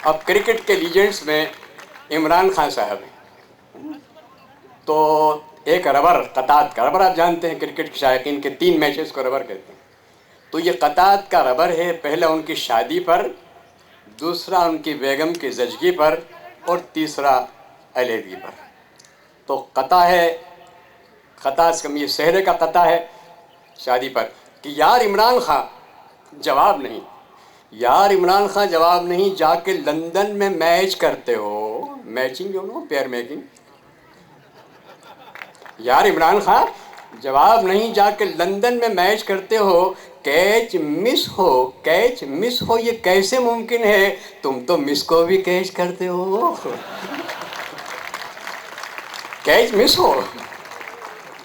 اب کرکٹ کے لیجنڈس میں عمران خان صاحب ہیں، تو ایک ربر، قطعات کا ربر، آپ جانتے ہیں کرکٹ کے شائقین کے 3 میچز کو ربر کہتے ہیں، تو یہ قطعات کا ربر ہے، پہلا ان کی شادی پر، دوسرا ان کی بیگم کی زچگی پر، اور تیسرا علیحدگی پر۔ تو قطع ہے، قطع یہ سہرے کا قطع ہے شادی پر کہ یار عمران خان جواب نہیں، یار عمران خان جواب نہیں، جا کے لندن میں میچ کرتے ہو، میچنگ جو نا پیئر میکنگ، یار عمران خان جواب نہیں، جا کے لندن میں میچ کرتے ہو، کیچ مس ہو، کیچ مس ہو، یہ کیسے ممکن ہے؟ تم تو مس کو بھی کیچ کرتے ہو، کیچ مس ہو،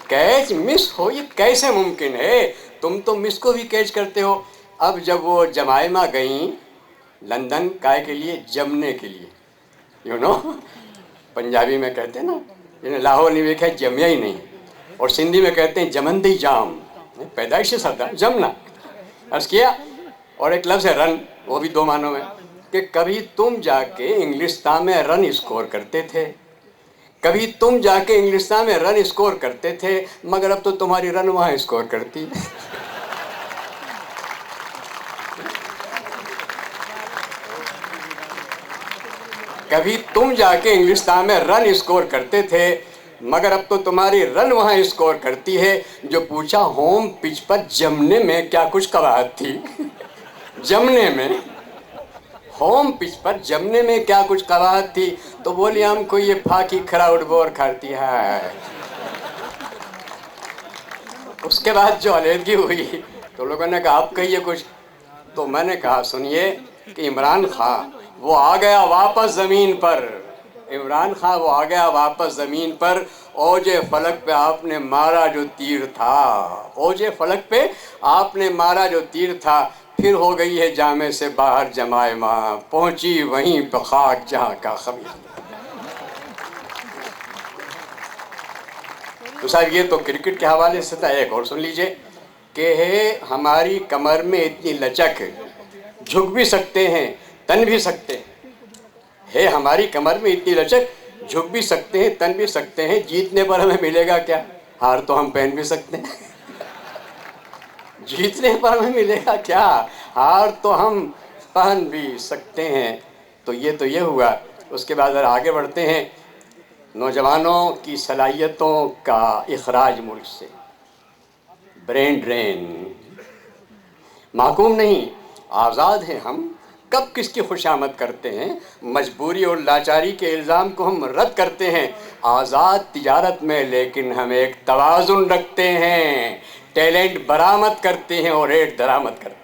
کیچ مس ہو، یہ کیسے ممکن ہے؟ تم تو مس کو بھی کیچ کرتے ہو۔ اب جب وہ جمائما گئیں لندن کائے کے لیے؟ جمنے کے لیے، یو نو، پنجابی میں کہتے ہیں نا، جنہیں لاہور نہیں دیکھا جمیا ہی نہیں، اور سندھی میں کہتے ہیں جمندی جام، پیدائشی سدا جمنا، عرض کیا۔ اور ایک لفظ ہے رن، وہ بھی 2 معنوں میں، کہ کبھی تم جا کے انگلستان میں رن اسکور کرتے تھے، کبھی تم جا کے انگلستان میں رن اسکور کرتے تھے، مگر اب تو تمہاری رن وہاں اسکور کرتی ہے۔ کبھی تم جا کے انگلستان میں رن اسکور کرتے تھے، مگر اب تو تمہاری رن وہاں اسکور کرتی ہے۔ جو پوچھا ہوم پچ پر جمنے میں کیا کچھ قواعد تھی، جمنے میں، ہوم پچ پر جمنے میں کیا کچھ قواعد تھی، تو بولی ہم کو یہ پھاکی کراؤڈ بور کھاتی ہے۔ اس کے بعد جو علیحدگی ہوئی تو لوگوں نے کہا آپ کہیے کچھ، تو میں نے کہا سنیے کہ عمران خان وہ آ گیا واپس زمین پر، عمران خان وہ آ گیا واپس زمین پر، اوج فلک پہ آپ نے مارا جو تیر تھا، اوج فلک پہ آپ نے مارا جو تیر تھا، پھر ہو گئی ہے جامے سے باہر جمائما، پہنچی وہیں پہ خاک جہاں کا خبیر۔ تو صاحب یہ تو کرکٹ کے حوالے سے تھا، ایک اور سن لیجئے کہ ہے ہماری کمر میں اتنی لچک، جھک بھی سکتے ہیں تن بھی سکتے ہیں، ہے ہماری کمر میں اتنی لچک، جھک بھی سکتے ہیں تن بھی سکتے ہیں، جیتنے پر ہمیں ملے گا کیا؟ ہار تو ہم پہن بھی سکتے ہیں، جیتنے پر ہمیں ملے گا کیا؟ ہار تو ہم پہن بھی سکتے ہیں۔ تو یہ ہوا۔ اس کے بعد ذرا آگے بڑھتے ہیں، نوجوانوں کی صلاحیتوں کا اخراج ملک سے، برین ڈرین، محکوم نہیں، آزاد ہیں ہم، کب کس کی خوشامد کرتے ہیں، مجبوری اور لاچاری کے الزام کو ہم رد کرتے ہیں، آزاد تجارت میں لیکن ہم ایک توازن رکھتے ہیں، ٹیلنٹ برآمد کرتے ہیں اور ریٹ درآمد کرتے ہیں،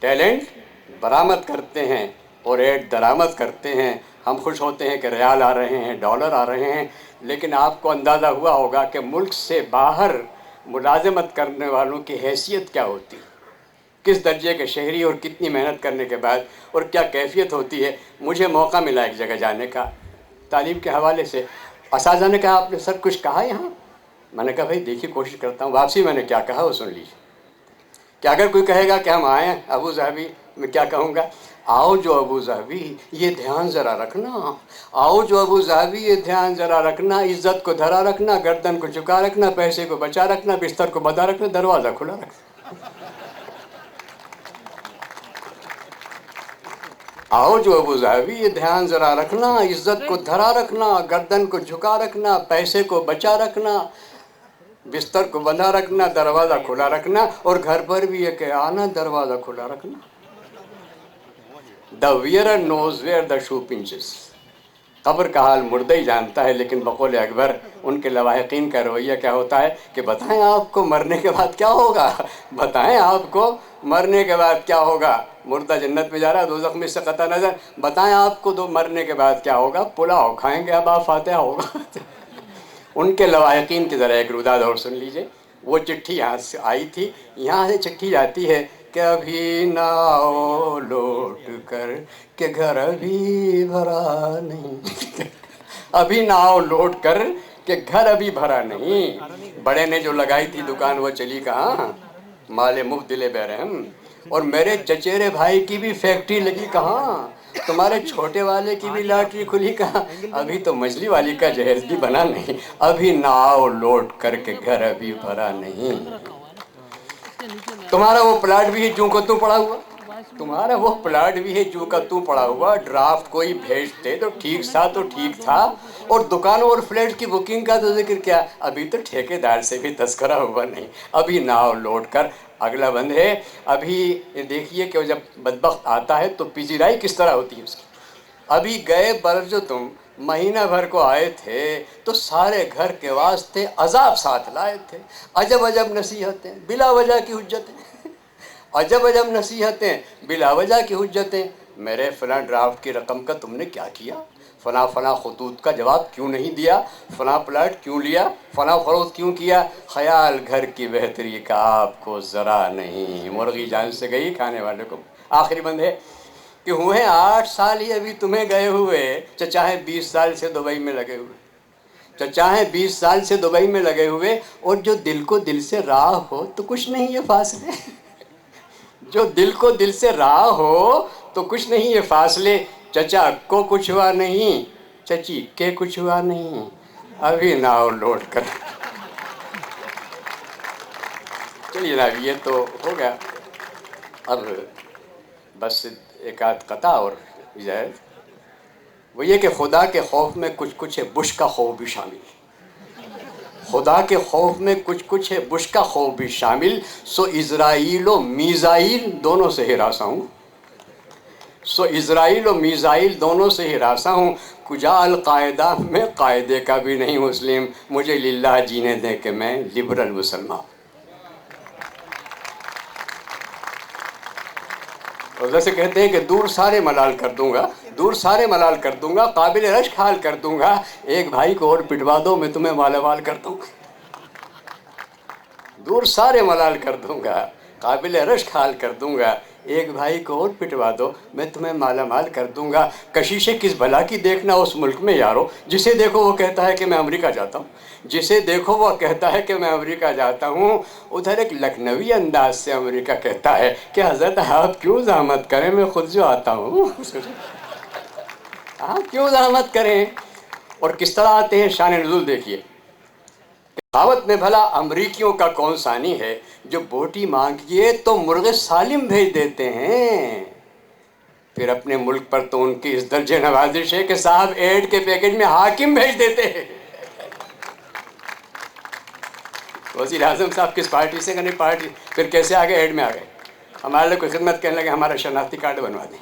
ٹیلنٹ برآمد کرتے ہیں اور ریٹ درآمد کرتے ہیں۔ ہم خوش ہوتے ہیں کہ ریال آ رہے ہیں، ڈالر آ رہے ہیں، لیکن آپ کو اندازہ ہوا ہوگا کہ ملک سے باہر ملازمت کرنے والوں کی حیثیت کیا ہوتی ہے، کس درجے کے شہری اور کتنی محنت کرنے کے بعد، اور کیا کیفیت ہوتی ہے۔ مجھے موقع ملا ایک جگہ جانے کا تعلیم کے حوالے سے، اساتذہ نے کہا آپ نے سر کچھ کہا یہاں؟ میں نے کہا بھائی دیکھیے کوشش کرتا ہوں، واپسی میں نے کیا کہا وہ سن لیجیے کہ اگر کوئی کہے گا کہ ہم آئے ہیں ابو ظہبی، میں کیا کہوں گا؟ آؤ جو ابو ظہبی یہ دھیان ذرا رکھنا، آؤ جو ابو ظہبی یہ دھیان ذرا رکھنا، عزت کو دھرا رکھنا، گردن کو جھکا رکھنا، پیسے کو بچا رکھنا، بستر کو بندھا رکھنا، دروازہ کھلا رکھنا۔ آؤ جو ابو ظہبی یہ دھیان ذرا رکھنا، عزت کو دھرا رکھنا، گردن کو جھکا رکھنا، پیسے کو بچا رکھنا، بستر کو بندھا رکھنا، دروازہ کھلا رکھنا، اور گھر پر بھی یہ کہ آنا دروازہ کھلا رکھنا۔ The wearer knows where the shoe pinches۔ قبر کا حال مردہ ہی جانتا ہے، لیکن بقول اکبر ان کے لواحقین کا رویہ کیا ہوتا ہے کہ بتائیں آپ کو مرنے کے بعد کیا ہوگا، بتائیں آپ کو مرنے کے بعد کیا ہوگا، مردہ جنت میں جا رہا ہے، دوزخ میں سے قطع نظر، بتائیں آپ کو مرنے کے بعد کیا ہوگا، پلاؤ کھائیں گے اب آپ فاتحہ ہوگا۔ ان کے لواحقین کی ذرا ایک روداد اور سن لیجئے۔ وہ چٹھی یہاں سے آئی تھی، یہاں سے چٹھی جاتی ہے کہ ابھی نہ آؤ لوٹ کر کہ گھر ابھی بھرا نہیں، ابھی نہ آؤ لوٹ کر کہ گھر ابھی بھرا نہیں۔ بڑے نے جو لگائی تھی دکان وہ چلی کہاں، مال مفت دل برہم. اور میرے چچیرے بھائی کی بھی فیکٹری لگی کہاں, تمہارے چھوٹے والے کی بھی لاٹری کھلی کہاں. ابھی تو مجلی والی کا جہیز بھی بنا نہیں, ابھی ناؤ لوٹ کر کے گھر ابھی بھرا نہیں. تمہارا وہ پلاٹ بھی ہے جوں کو توں پڑا ہوا, تمہارا وہ پلاٹ بھی ہے جو کا توں پڑا ہوا. ڈرافٹ کوئی بھیجتے تو ٹھیک تھا تو ٹھیک تھا, اور دکانوں اور فلیٹ کی بکنگ کا تو ذکر کیا, ابھی تو ٹھیکیدار سے بھی تذکرہ ہوا نہیں. ابھی ناؤ لوٹ کر اگلا بند ہے. ابھی دیکھیے کہ جب بدبخت آتا ہے تو پذیرائی کس طرح ہوتی ہے اس کی. ابھی گئے برس جو تم مہینہ بھر کو آئے تھے تو سارے گھر کے واسطے عذاب ساتھ لائے تھے. عجب عجب نصیحتیں بلا وجہ کی حجتیں, عجب عجب نصیحتیں بلا وجہ کی حجتیں. میرے فلاں ڈرافٹ کی رقم کا تم نے کیا کیا, فلاں فلاں خطوط کا جواب کیوں نہیں دیا, فلاں پلاٹ کیوں لیا, فلاں فروخت کیوں کیا. خیال گھر کی بہتری کا آپ کو ذرا نہیں, مرغی جان سے گئی کھانے والے کو. آخری بند ہے کہ ہوئے 8 سال ہی ابھی تمہیں گئے ہوئے, چاہے 20 سال سے دبئی میں لگے ہوئے, چاہے 20 سال سے دبئی میں لگے ہوئے. اور جو دل کو دل سے راہ ہو تو کچھ نہیں یہ فاصلے, جو دل کو دل سے راہ ہو تو کچھ نہیں یہ فاصلے. چچا کو کچھ ہوا نہیں, چچی کے کچھ ہوا نہیں, ابھی ناؤ لوٹ کر. چلیے نا یہ تو ہو گیا, اب بس ایک آدھ قطع اور اجازت. وہ یہ کہ خدا کے خوف میں کچھ کچھ ہے بش کا خوف بھی شامل, خدا کے خوف میں کچھ کچھ ہے بش کا خوف بھی شامل. سو اسرائیل و میزائیل دونوں سے ہراساں ہوں, سو اسرائیل و میزائیل دونوں سے ہراساں ہوں. کجا القاعدہ میں قاعدے کا بھی نہیں مسلم, مجھے للہ جینے دیں کہ میں لبرل مسلمان. اور جیسے کہتے ہیں کہ دور سارے ملال کر دوں گا, دور سارے ملال کر دوں گا, قابل رشک حال کر دوں گا. ایک بھائی کو اور پٹوا دو میں تمہیں مالا مال کر دوں گا. دور سارے ملال کر دوں گا, قابل رشک حال کر دوں گا. ایک بھائی کو اور پٹوا دو میں تمہیں مالا مال کر دوں گا. کشیشیں کس بھلا کی دیکھنا اس ملک میں یارو, جسے دیکھو وہ کہتا ہے کہ میں امریکہ جاتا ہوں, جسے دیکھو وہ کہتا ہے کہ میں امریکہ جاتا ہوں. ادھر ایک لکھنوی انداز سے امریکہ کہتا ہے کہ حضرت آپ کیوں زحمت کریں, میں خود جو آتا ہوں. آپ کیوں زحمت کریں. اور کس طرح آتے ہیں, شان نزول دیکھیے. دعوت میں بھلا امریکیوں کا کون ثانی ہے, جو بوٹی مانگیے تو مرغ سالم بھیج دیتے ہیں. پھر اپنے ملک پر تو ان کی اس درجے نوازش ہے کہ صاحب ایڈ کے پیکج میں حاکم بھیج دیتے ہیں. وزیر اعظم صاحب کس پارٹی سے, نہیں پارٹی, پھر کیسے آگے ایڈ میں آ گئے. ہمارے لیے کوئی خدمت کہنے لگے ہمارا شناختی کارڈ بنوا دیں.